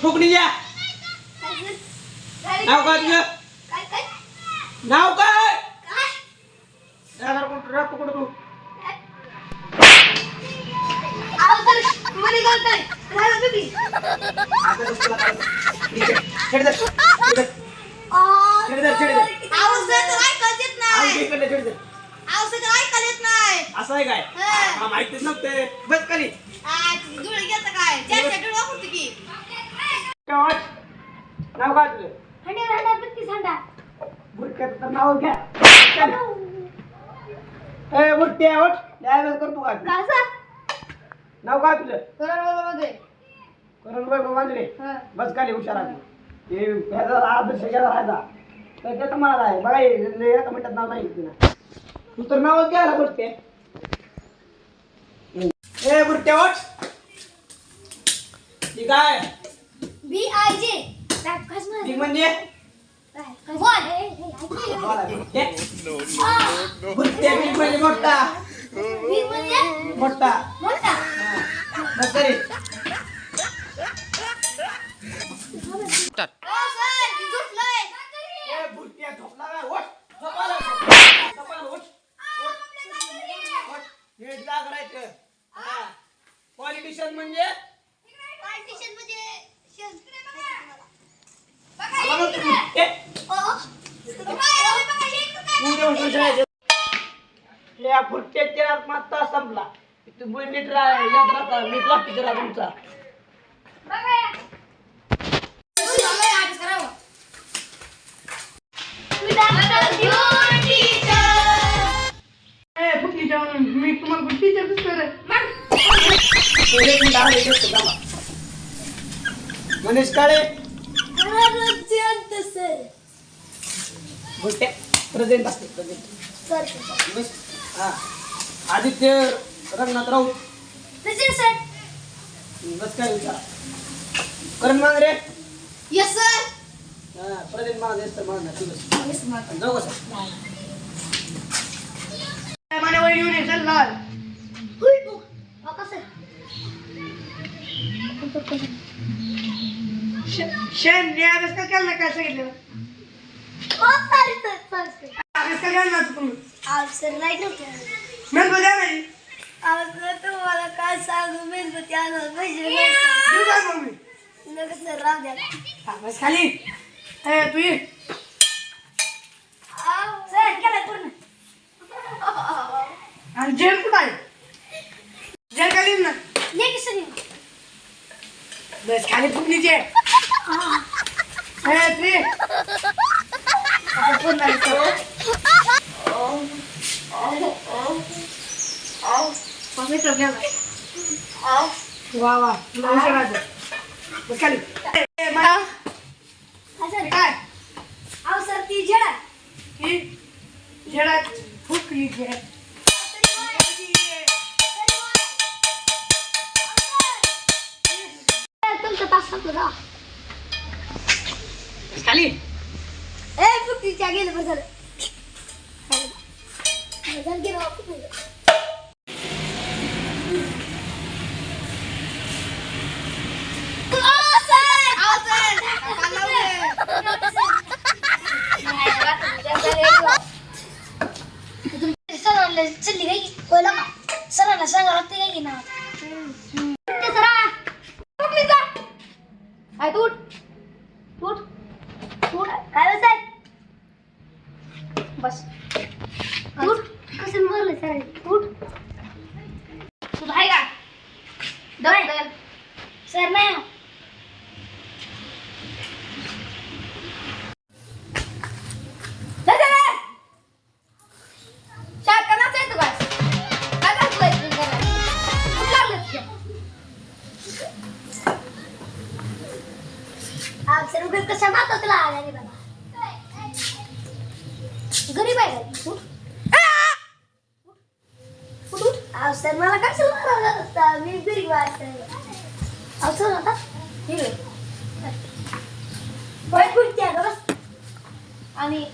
फुकणी द्या. नाव काय तुझं? नाव काय? राहतो कुठं तू? असं आहे काय? माहितीच नव्हते. बस खाली. नाव काय तुझं? बुरट्याचं नाव घ्या. ए बुरट्या उठ. द्यायला करतो काय? नाव काय तुझं? करण वैभव मांजरे. बस खाली हुशार आहे. हे आदर्श घ्यायला राहायचा तर त्याचं मला आहे बघा. एका मिनिटात नाव नाही तुला. तू तर नावच घ्यायला बुरट्या. ए बुरट्या उठ. ठीक आहे. ठीक म्हणजे बुरट्या बिग म्हणजे मोठा. मोठा. बस तरी. पॉलिटिशियन म्हणजे या फुटत्याच्या आत्महत्या संपला. तुम्ही नीट राहा. मी प्लास्टिक राहा तुमचा. मी तुम्हाला टीचर मनीष काळे प्रेझेंट असते. प्रेझेंट. हा. आदित्य रंगनाथ राऊत. बस काय विचारा. करण मांजरे. Yes sir. हा प्रेझेंट मला देत मला ठीक जाऊ कसं मानेवर येऊन ये. चल लाल. शेण अभ्यास का केला काय सांगितलं? अभ्यास का केला तुम्ही? मेन बघा नाही. तुम्हाला काय सांगू मेणबत्ती आणून सर राव द्या. बस खाली. तू ये. सर केलं पूर्ण. आणि जेल कुठं आहे? जेल खाली ना. बस खाली फुकलीचे. वा वा बस खाली. काय सर ती झेडा ही झेडा फुकली झेड. तुमचा तास संपला. खाली. ए फुकटीच्या गेलं बस झालं. चल्ली काय बोला सरांना सांगा लागते काय की ना सरा काय तू उठ काय बस उठ. कसं बोललं सर उठ. तू भाई का दर सर नाही कशा माता तुला आला गरीब आहे सर मला काय सर मी गरीब आहे आता आणि